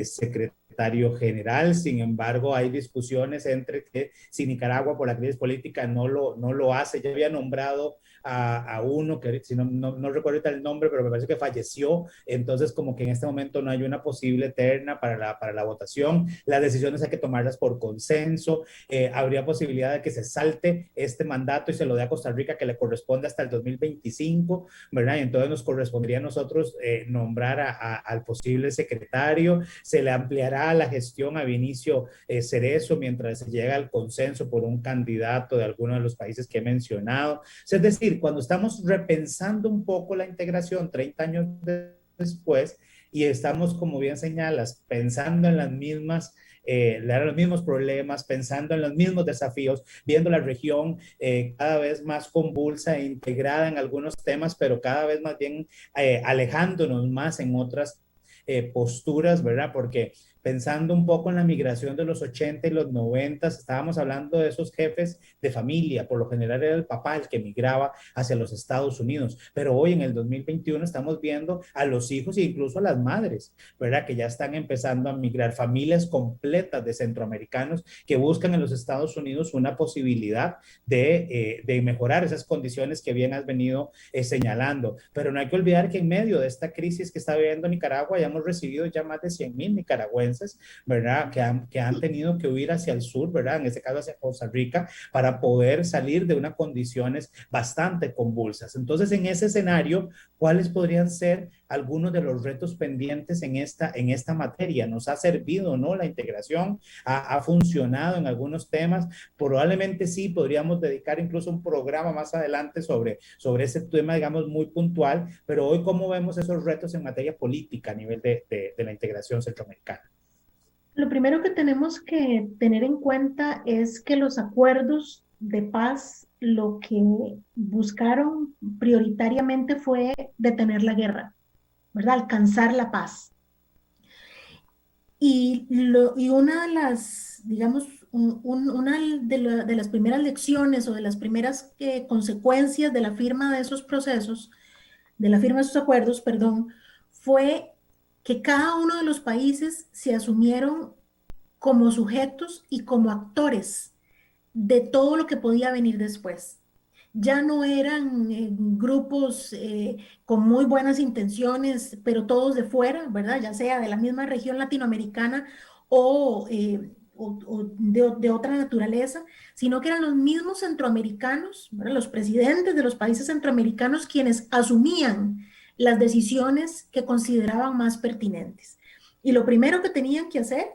secretario general. Sin embargo, hay discusiones entre que si Nicaragua por la crisis política no lo hace, ya había nombrado a uno que si no recuerdo el nombre, pero me parece que falleció, entonces como que en este momento no hay una posible terna para la votación, las decisiones hay que tomarlas por consenso, habría posibilidad de que se salte este mandato y se lo dé a Costa Rica que le corresponde hasta el 2025, ¿verdad? Y entonces nos correspondería a nosotros nombrar al posible secretario, se le ampliará la gestión a Vinicio Cerezo mientras se llega al consenso por un candidato de alguno de los países que he mencionado. Es decir, cuando estamos repensando un poco la integración 30 años después y estamos, como bien señalas, pensando en las mismas los mismos problemas, pensando en los mismos desafíos, viendo la región cada vez más convulsa e integrada en algunos temas, pero cada vez más bien alejándonos más en otras posturas, ¿verdad? Porque pensando un poco en la migración de los 80 y los 90, estábamos hablando de esos jefes de familia, por lo general era el papá el que migraba hacia los Estados Unidos, pero hoy en el 2021 estamos viendo a los hijos e incluso a las madres, ¿verdad? Que ya están empezando a migrar, familias completas de centroamericanos que buscan en los Estados Unidos una posibilidad de mejorar esas condiciones que bien has venido señalando, pero no hay que olvidar que en medio de esta crisis que está viviendo Nicaragua ya hemos recibido ya más de 100,000 nicaragüenses, ¿verdad? Que han tenido que huir hacia el sur, ¿verdad? En este caso hacia Costa Rica, para poder salir de unas condiciones bastante convulsas. Entonces, en ese escenario, ¿cuáles podrían ser algunos de los retos pendientes en esta materia? ¿Nos ha servido, no? La integración ha funcionado en algunos temas. Probablemente sí, podríamos dedicar incluso un programa más adelante sobre ese tema, digamos, muy puntual, pero hoy, ¿cómo vemos esos retos en materia política a nivel de la integración centroamericana? Lo primero que tenemos que tener en cuenta es que los acuerdos de paz lo que buscaron prioritariamente fue detener la guerra, ¿verdad? Alcanzar la paz. Y una de las, digamos, una de las primeras lecciones o de las primeras consecuencias de la firma de esos procesos, de la firma de esos acuerdos, perdón, fue que cada uno de los países se asumieron como sujetos y como actores de todo lo que podía venir después. Ya no eran grupos con muy buenas intenciones, pero todos de fuera, ¿verdad? Ya sea de la misma región latinoamericana o de otra naturaleza, sino que eran los mismos centroamericanos, ¿verdad? Los presidentes de los países centroamericanos quienes asumían las decisiones que consideraban más pertinentes. Y lo primero que tenían que hacer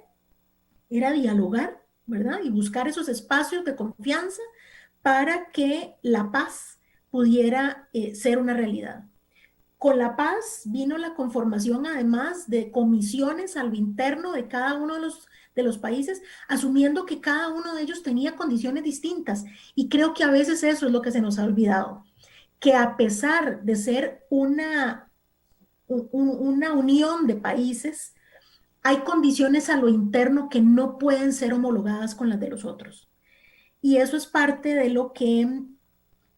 era dialogar, ¿verdad? Y buscar esos espacios de confianza para que la paz pudiera ser una realidad. Con la paz vino la conformación además de comisiones a lo interno de cada uno de los países, asumiendo que cada uno de ellos tenía condiciones distintas. Y creo que a veces eso es lo que se nos ha olvidado, que a pesar de ser una unión de países, hay condiciones a lo interno que no pueden ser homologadas con las de los otros. Y eso es parte de lo que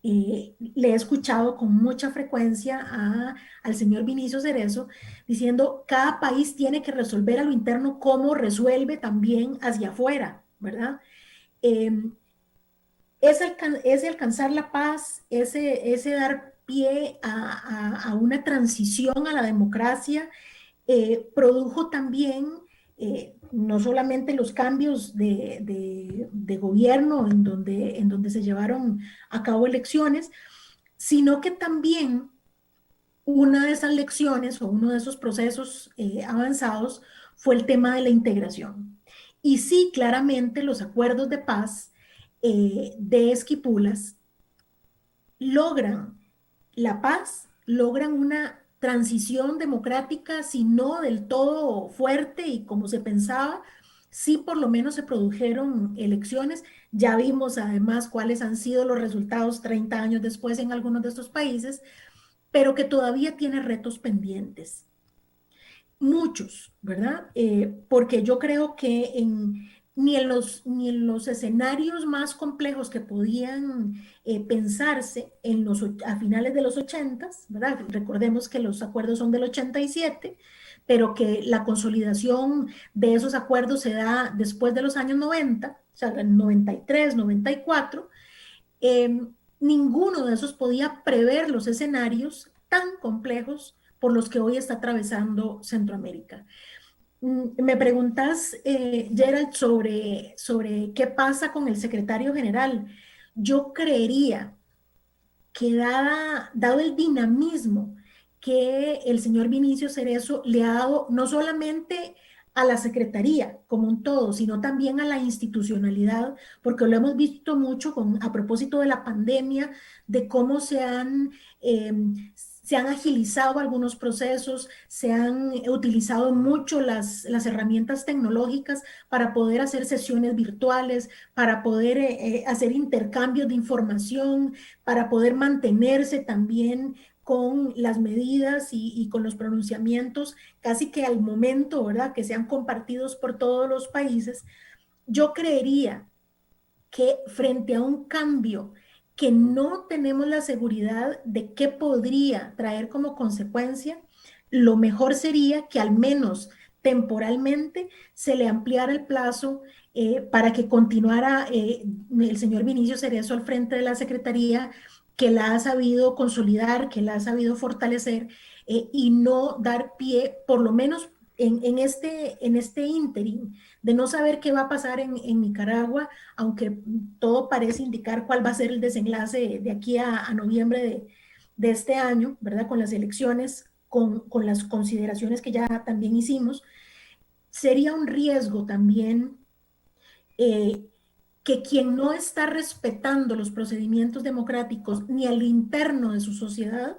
le he escuchado con mucha frecuencia al señor Vinicio Cerezo diciendo cada país tiene que resolver a lo interno como resuelve también hacia afuera, ¿verdad? Eh, ese alcanzar la paz, ese dar pie a una transición a la democracia, produjo también no solamente los cambios de gobierno en donde se llevaron a cabo elecciones, sino que también una de esas lecciones o uno de esos procesos avanzados fue el tema de la integración. Y sí, claramente los acuerdos de paz de Esquipulas logran la paz, logran una transición democrática, si no del todo fuerte y como se pensaba, sí por lo menos se produjeron elecciones. Ya vimos además cuáles han sido los resultados 30 años después en algunos de estos países, pero que todavía tiene retos pendientes. Muchos, ¿verdad? Porque yo creo que ni en los escenarios más complejos que podían pensarse a finales de los 80, ¿verdad? Recordemos que los acuerdos son del 87, pero que la consolidación de esos acuerdos se da después de los años 90, o sea, en 93, 94. Ninguno de esos podía prever los escenarios tan complejos por los que hoy está atravesando Centroamérica. Me preguntas, Gerald, sobre qué pasa con el secretario general. Yo creería que dado el dinamismo que el señor Vinicio Cerezo le ha dado no solamente a la Secretaría como un todo, sino también a la institucionalidad, porque lo hemos visto mucho a propósito de la pandemia, de cómo se han agilizado algunos procesos, se han utilizado mucho las herramientas tecnológicas para poder hacer sesiones virtuales, para poder hacer intercambios de información, para poder mantenerse también con las medidas y con los pronunciamientos casi que al momento, ¿verdad? Que sean compartidos por todos los países. Yo creería que frente a un cambio que no tenemos la seguridad de qué podría traer como consecuencia, lo mejor sería que al menos temporalmente se le ampliara el plazo para que continuara el señor Vinicio Cerezo al frente de la Secretaría, que la ha sabido consolidar, que la ha sabido fortalecer y no dar pie, por lo menos en este ínterin, de no saber qué va a pasar en Nicaragua, aunque todo parece indicar cuál va a ser el desenlace de aquí a noviembre de este año, ¿verdad? Con las elecciones, con las consideraciones que ya también hicimos, sería un riesgo también eh, que quien no está respetando los procedimientos democráticos ni al interno de su sociedad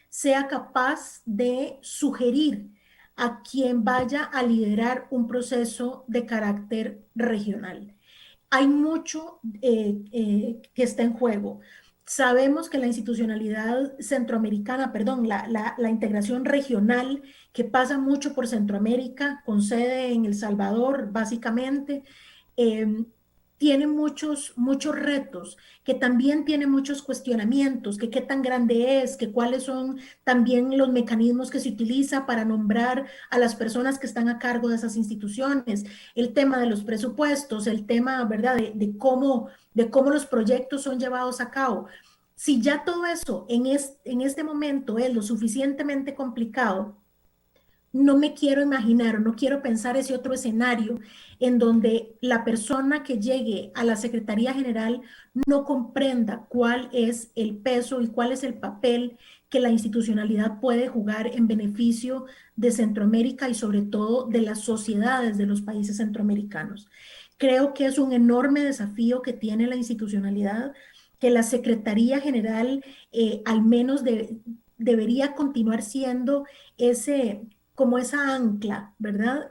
sea capaz de sugerir a quien vaya a liderar un proceso de carácter regional. Hay mucho que está en juego. Sabemos que la institucionalidad centroamericana, perdón, la integración regional que pasa mucho por Centroamérica, con sede en El Salvador, básicamente, eh, tiene muchos retos, que también tiene muchos cuestionamientos, que qué tan grande es, que cuáles son también los mecanismos que se utiliza para nombrar a las personas que están a cargo de esas instituciones, el tema de los presupuestos, el tema, ¿verdad?, de cómo los proyectos son llevados a cabo. Si ya todo eso en este momento es lo suficientemente complicado, no me quiero imaginar o no quiero pensar ese otro escenario en donde la persona que llegue a la Secretaría General no comprenda cuál es el peso y cuál es el papel que la institucionalidad puede jugar en beneficio de Centroamérica y sobre todo de las sociedades de los países centroamericanos. Creo que es un enorme desafío que tiene la institucionalidad, que la Secretaría General al menos debería continuar siendo ese, como esa ancla, ¿verdad?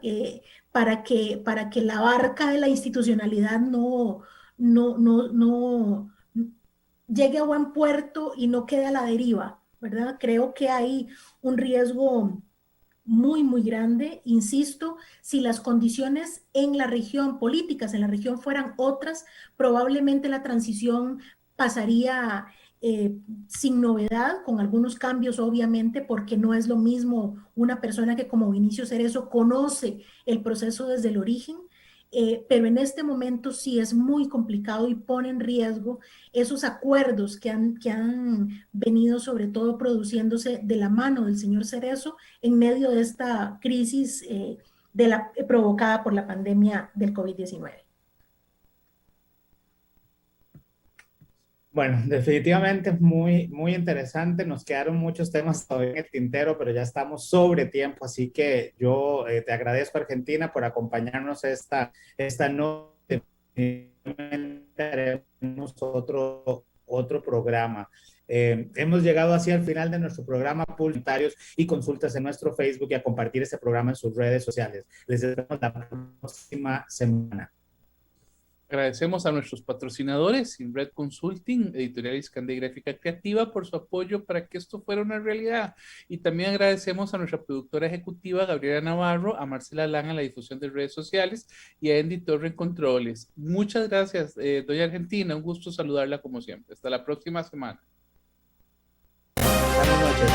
Para que la barca de la institucionalidad no llegue a buen puerto y no quede a la deriva, ¿verdad? Creo que hay un riesgo muy grande, insisto, si las condiciones en la región, políticas en la región fueran otras, probablemente la transición pasaría sin novedad, con algunos cambios obviamente, porque no es lo mismo una persona que como Vinicio Cerezo conoce el proceso desde el origen, pero en este momento sí es muy complicado y pone en riesgo esos acuerdos que han venido sobre todo produciéndose de la mano del señor Cerezo en medio de esta crisis provocada por la pandemia del COVID-19. Bueno, definitivamente muy interesante. Nos quedaron muchos temas todavía en el tintero, pero ya estamos sobre tiempo. Así que yo te agradezco, Argentina, por acompañarnos esta noche. Haremos otro programa. Hemos llegado así al final de nuestro programa, comentarios y consultas en nuestro Facebook y a compartir este programa en sus redes sociales. Les vemos la próxima semana. Agradecemos a nuestros patrocinadores, Inred Consulting, Editorial Iskandé y Gráfica Creativa, por su apoyo para que esto fuera una realidad. Y también agradecemos a nuestra productora ejecutiva, Gabriela Navarro, a Marcela Langa en la difusión de redes sociales y a Andy Torre en controles. Muchas gracias, doña Argentina. Un gusto saludarla como siempre. Hasta la próxima semana. Buenas noches.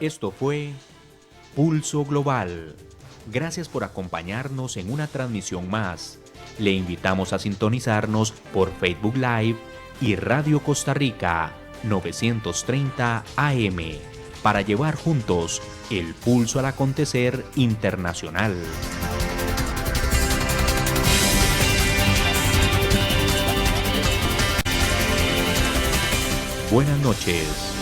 Esto fue Pulso Global. Gracias por acompañarnos en una transmisión más. Le invitamos a sintonizarnos por Facebook Live y Radio Costa Rica 930 AM para llevar juntos el pulso al acontecer internacional. Buenas noches.